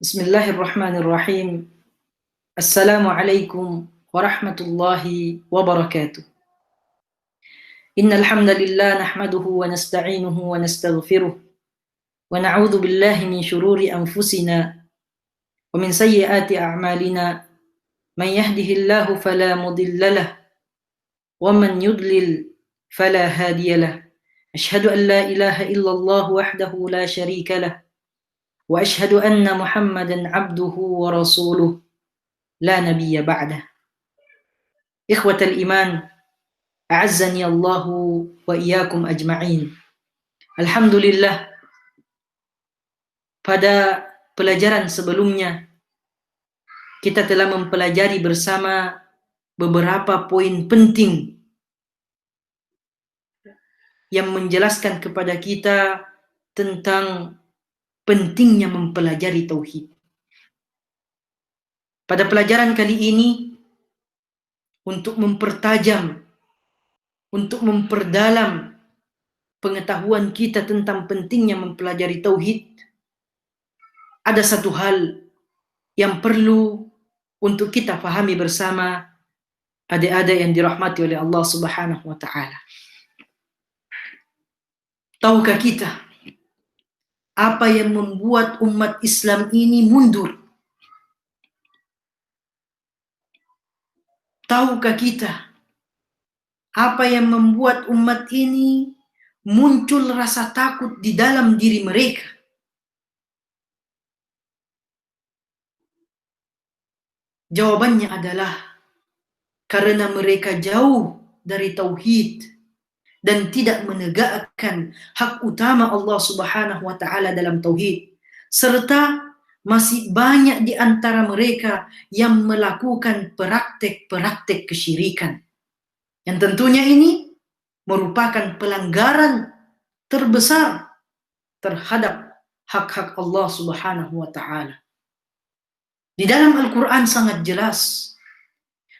Bismillahirrahmanirrahim. Assalamualaikum warahmatullahi wabarakatuh. Innal hamdalillah nahmaduhu wa nasta'inuhu wa nastaghfiruh wa na'udzu billahi min shururi anfusina wa min sayyiati a'malina. Man yahdihillahu fala mudilla lahu wa man yudlil fala hadiya lahu. Ashhadu an la ilaha illallah wahdahu la syarika lahu wa ashhadu anna Muhammadan abduhu wa rasuluh la nabiyya ba'dah. Ikhwatal iman, a'azzani Allahu wa iyyakum ajma'in. Alhamdulillah, pada pelajaran sebelumnya kita telah mempelajari bersama beberapa poin penting yang menjelaskan kepada kita tentang pentingnya mempelajari tauhid. Pada pelajaran kali ini, untuk mempertajam, untuk memperdalam pengetahuan kita tentang pentingnya mempelajari tauhid, ada satu hal yang perlu untuk kita pahami bersama, adik-adik yang dirahmati oleh Allah Subhanahu wa Ta'ala. Tahukah kita apa yang membuat umat Islam ini mundur? Tahukah kita apa yang membuat umat ini muncul rasa takut di dalam diri mereka? Jawabannya adalah karena mereka jauh dari tauhid dan tidak menegakkan hak utama Allah Subhanahu wa Ta'ala dalam tauhid, serta masih banyak di antara mereka yang melakukan praktek-praktek kesyirikan, yang tentunya ini merupakan pelanggaran terbesar terhadap hak-hak Allah Subhanahu wa Ta'ala. Di dalam Al-Quran sangat jelas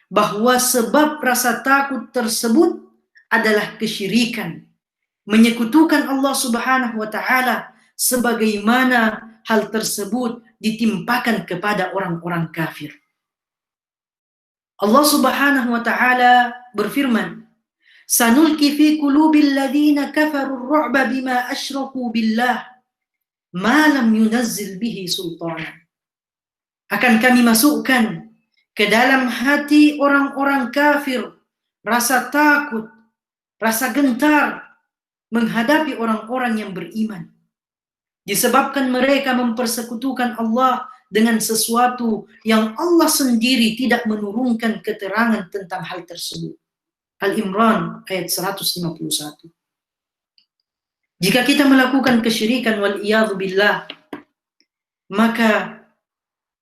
bahwa sebab rasa takut tersebut adalah kesyirikan, menyekutukan Allah Subhanahu wa Ta'ala, sebagaimana hal tersebut ditimpakan kepada orang-orang kafir. Allah Subhanahu wa Ta'ala berfirman, "Sanulki fi qulubil ladzina kafaru ar-ru'ba bima asyraku billah ma lam yunazzil bihi sultana." Akan kami masukkan ke dalam hati orang-orang kafir rasa takut, rasa gentar menghadapi orang-orang yang beriman, disebabkan mereka mempersekutukan Allah dengan sesuatu yang Allah sendiri tidak menurunkan keterangan tentang hal tersebut. Al-Imran ayat 151. Jika kita melakukan kesyirikan wal-iyadzu billah, maka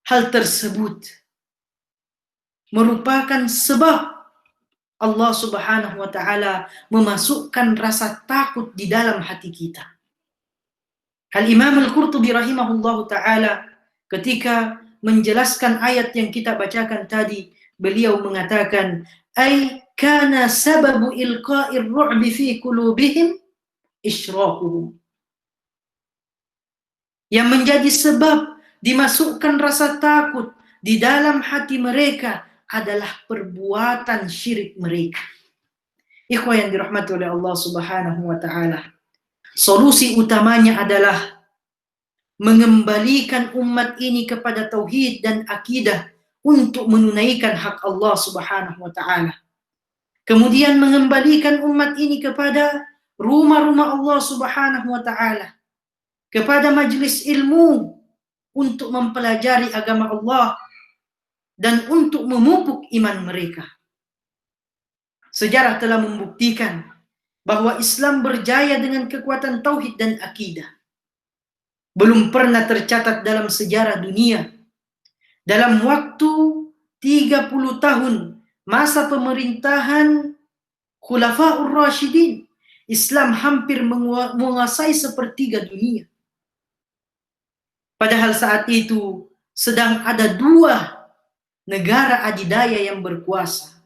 hal tersebut merupakan sebab Allah Subhanahu wa Ta'ala memasukkan rasa takut di dalam hati kita. Al-Imam Al-Qurtubi rahimahullahu ta'ala ketika menjelaskan ayat yang kita bacakan tadi, beliau mengatakan, "Ai kana sababu ilqa'ir ru'bi fi qulubihim isyraquhum." Yang menjadi sebab dimasukkan rasa takut di dalam hati mereka adalah perbuatan syirik mereka. Ikhwah yang dirahmati oleh Allah Subhanahu wa Ta'ala, solusi utamanya adalah mengembalikan umat ini kepada tauhid dan akidah untuk menunaikan hak Allah Subhanahu wa Ta'ala. Kemudian mengembalikan umat ini kepada rumah-rumah Allah Subhanahu wa Ta'ala, kepada majelis ilmu untuk mempelajari agama Allah dan untuk memupuk iman mereka. Sejarah telah membuktikan bahwa Islam berjaya dengan kekuatan tauhid dan akidah. Belum pernah tercatat dalam sejarah dunia, dalam waktu 30 tahun masa pemerintahan Khulafaur Rasyidin, Islam hampir menguasai sepertiga dunia. Padahal saat itu sedang ada dua negara adidaya yang berkuasa,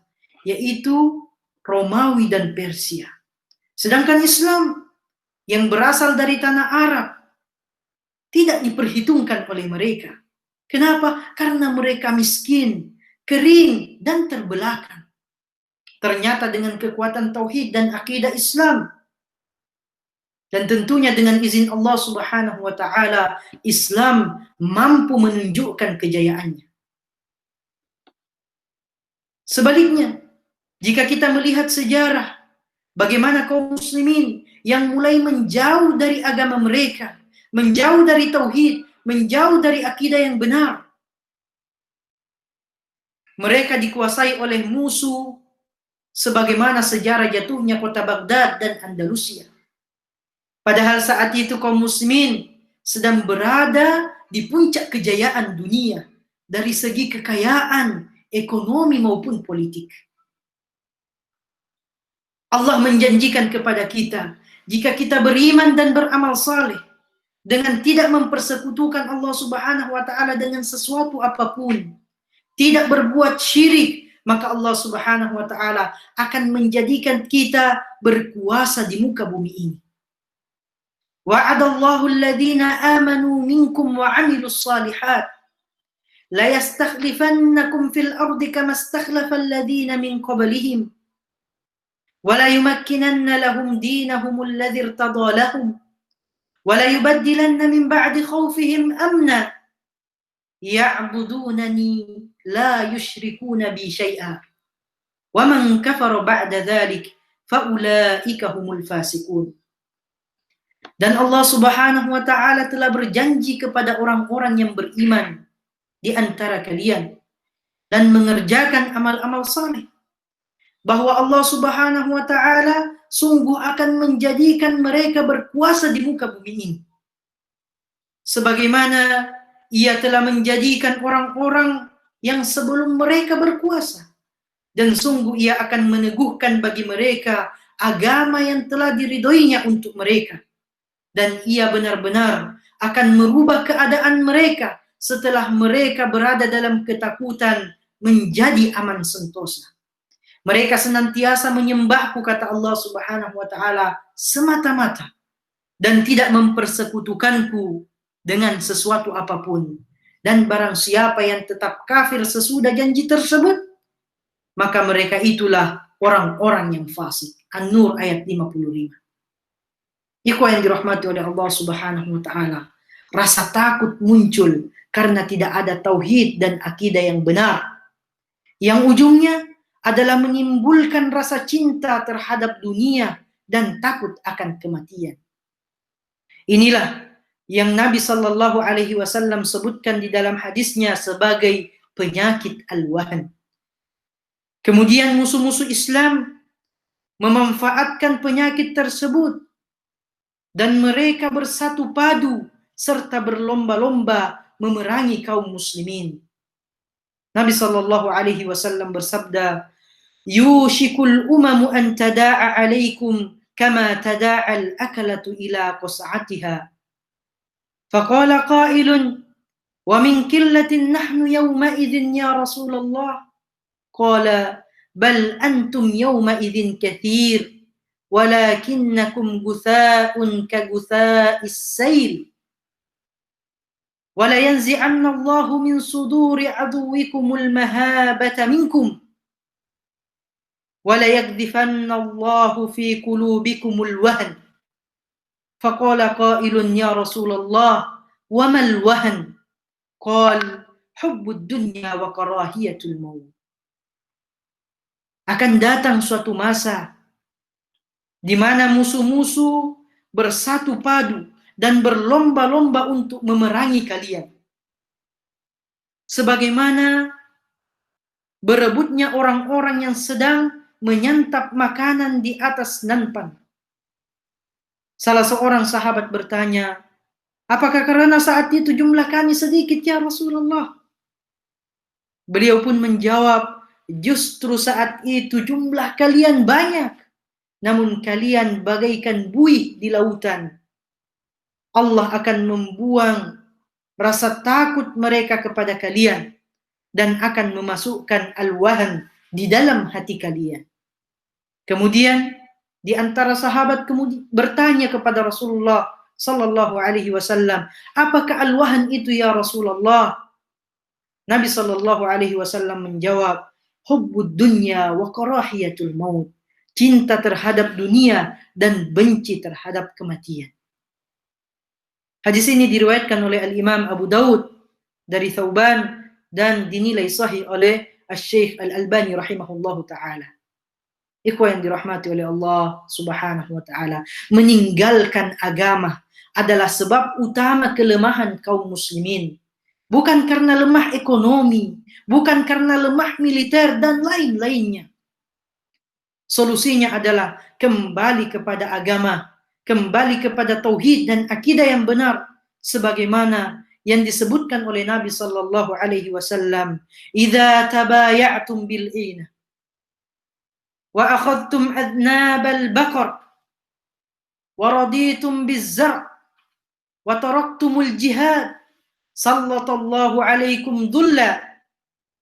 yaitu Romawi dan Persia. Sedangkan Islam yang berasal dari tanah Arab tidak diperhitungkan oleh mereka. Kenapa? Karena mereka miskin, kering, dan terbelakang. Ternyata dengan kekuatan tauhid dan akidah Islam, dan tentunya dengan izin Allah Subhanahu wa taala, Islam mampu menunjukkan kejayaannya. Sebaliknya, jika kita melihat sejarah bagaimana kaum muslimin yang mulai menjauh dari agama mereka, menjauh dari tauhid, menjauh dari akidah yang benar, mereka dikuasai oleh musuh sebagaimana sejarah jatuhnya kota Baghdad dan Andalusia. Padahal saat itu kaum muslimin sedang berada di puncak kejayaan dunia dari segi kekayaan, ekonomi maupun politik. Allah menjanjikan kepada kita, jika kita beriman dan beramal saleh dengan tidak mempersekutukan Allah Subhanahu wa taala dengan sesuatu apapun, tidak berbuat syirik, maka Allah Subhanahu wa taala akan menjadikan kita berkuasa di muka bumi ini. Wa'adallahu alladhina amanu minkum wa 'amilus shalihat la yastakhlifannakum fil ardi kama istakhlafa alladhina min qablihim wa la yumakkinanna lahum dinahum alladhi irtada lahum wa la yubaddilanna min ba'di khawfihim amna ya'budunani la yushrikuna bi syai'a wa man kafara ba'da dhalik fa ulaika humul fasiqun. Dan Allah Subhanahu wa taala telah berjanji kepada orang-orang yang beriman di antara kalian dan mengerjakan amal-amal saleh bahwa Allah Subhanahu wa taala sungguh akan menjadikan mereka berkuasa di muka bumi ini. Sebagaimana Ia telah menjadikan orang-orang yang sebelum mereka berkuasa, dan sungguh Ia akan meneguhkan bagi mereka agama yang telah diridhoinya untuk mereka. Dan Ia benar-benar akan merubah keadaan mereka setelah mereka berada dalam ketakutan menjadi aman sentosa. Mereka senantiasa menyembahku, kata Allah Subhanahu wa taala, semata-mata dan tidak mempersekutukanku dengan sesuatu apapun. Dan barang siapa yang tetap kafir sesudah janji tersebut, maka mereka itulah orang-orang yang fasik. An-Nur ayat 55. Ikhwan yang dirahmati oleh Allah Subhanahu wa taala, rasa takut muncul karena tidak ada tauhid dan akidah yang benar, yang ujungnya adalah menimbulkan rasa cinta terhadap dunia dan takut akan kematian. Inilah yang Nabi sallallahu alaihi wasallam sebutkan di dalam hadisnya sebagai penyakit al-wahan. Kemudian musuh-musuh Islam memanfaatkan penyakit tersebut dan mereka bersatu padu serta berlomba-lomba memerangi kaum muslimin. Nabi sallallahu alaihi wasallam bersabda, "Yushikul umamu an tada'a alaikum kama tada'a al-akalatu ila qas'atiha." Faqala qailun, "Wa min qillatin nahnu yawma idzin ya Rasulullah?" Qala, "Bal antum yawma idzin katsir. Walakinnakum gutha'un ka gutha'is sayl. Wala yanzi'anna Allahu min suduri aduwikumul mahabata minkum. Wala yagdifanna Allahu fi qulubikumul wahn." Faqala qailun ya Rasulullah, wa mal wahn? Qal, hubbud dunya wa karahiyatul maut. Akan datang suatu masa di mana musuh-musuh bersatu padu dan berlomba-lomba untuk memerangi kalian. Sebagaimana berebutnya orang-orang yang sedang menyantap makanan di atas nanpan. Salah seorang sahabat bertanya, "Apakah karena saat itu jumlah kami sedikit ya Rasulullah?" Beliau pun menjawab, "Justru saat itu jumlah kalian banyak, namun kalian bagaikan buih di lautan. Allah akan membuang rasa takut mereka kepada kalian dan akan memasukkan al-wahan di dalam hati kalian." Kemudian di antara sahabat kemudian bertanya kepada Rasulullah sallallahu alaihi wasallam, "Apakah al-wahan itu ya Rasulullah?" Nabi sallallahu alaihi wasallam menjawab, hubbud dunya wa karahiyatul maut. Cinta terhadap dunia dan benci terhadap kematian. Hadis ini diriwayatkan oleh Al-Imam Abu Daud dari Thauban dan dinilai sahih oleh Asy-Syaikh Al-Albani rahimahullahu taala. Ikhwan yang dirahmati oleh Allah Subhanahu wa taala, meninggalkan agama adalah sebab utama kelemahan kaum muslimin. Bukan karena lemah ekonomi, bukan karena lemah militer dan lain-lainnya. Solusinya adalah kembali kepada agama, kembali kepada tauhid dan akidah yang benar sebagaimana yang disebutkan oleh Nabi sallallahu alaihi wasallam, "Idza tabaya'tum bil 'ina wa akhadtum adnabal baqar wa raditum biz-zar' wa taraktumul jihad sallallahu alaikum dhulla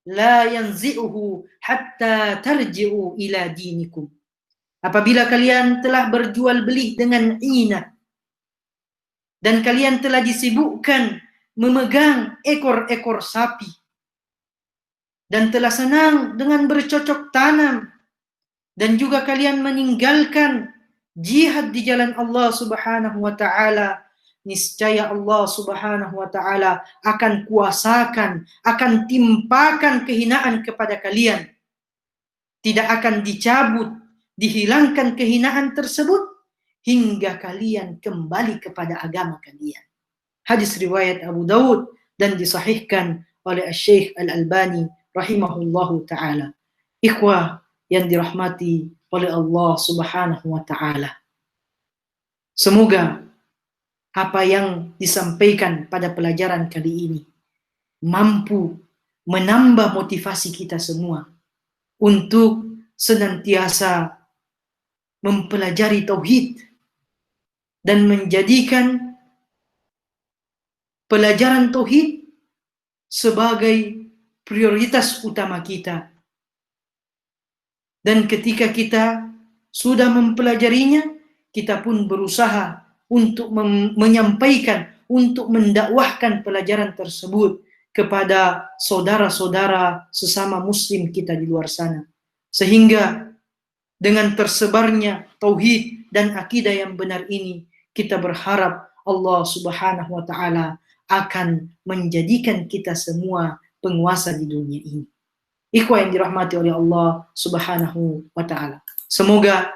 la yanzi'uhu hatta tarji'u ila dinikum." Apabila kalian telah berjual beli dengan ina dan kalian telah disibukkan memegang ekor-ekor sapi dan telah senang dengan bercocok tanam dan juga kalian meninggalkan jihad di jalan Allah Subhanahu wa taala, niscaya Allah Subhanahu wa taala akan kuasakan, akan timpakan kehinaan kepada kalian. Tidak akan dicabut, dihilangkan kehinaan tersebut hingga kalian kembali kepada agama kalian. Hadis riwayat Abu Daud dan disahihkan oleh Asy-Syaikh Al-Albani rahimahullahu taala. Ikhwah yang dirahmati oleh Allah Subhanahu wa taala. Semoga apa yang disampaikan pada pelajaran kali ini mampu menambah motivasi kita semua untuk senantiasa mempelajari tauhid dan menjadikan pelajaran tauhid sebagai prioritas utama kita. Dan ketika kita sudah mempelajarinya, kita pun berusaha untuk menyampaikan, untuk mendakwahkan pelajaran tersebut kepada saudara-saudara sesama muslim kita di luar sana. Sehingga dengan tersebarnya tauhid dan akidah yang benar ini, kita berharap Allah Subhanahu wa taala akan menjadikan kita semua penguasa di dunia ini. Ikhwah yang dirahmati oleh Allah Subhanahu wa taala. Semoga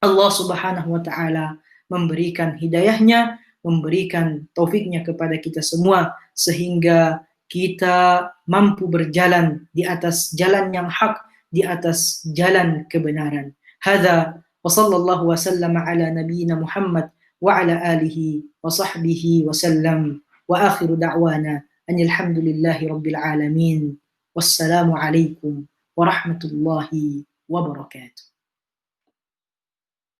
Allah Subhanahu wa taala memberikan hidayahnya, memberikan taufiknya kepada kita semua sehingga kita mampu berjalan di atas jalan yang hak, di atas jalan kebenaran. Hadza wa sallallahu wa sallama ala nabiyyina Muhammad wa ala alihi wa sahbihi wa sallam wa akhiru da'wana anil hamdulillahi rabbil alamin. Wassalamu alaikum warahmatullahi wabarakatuh.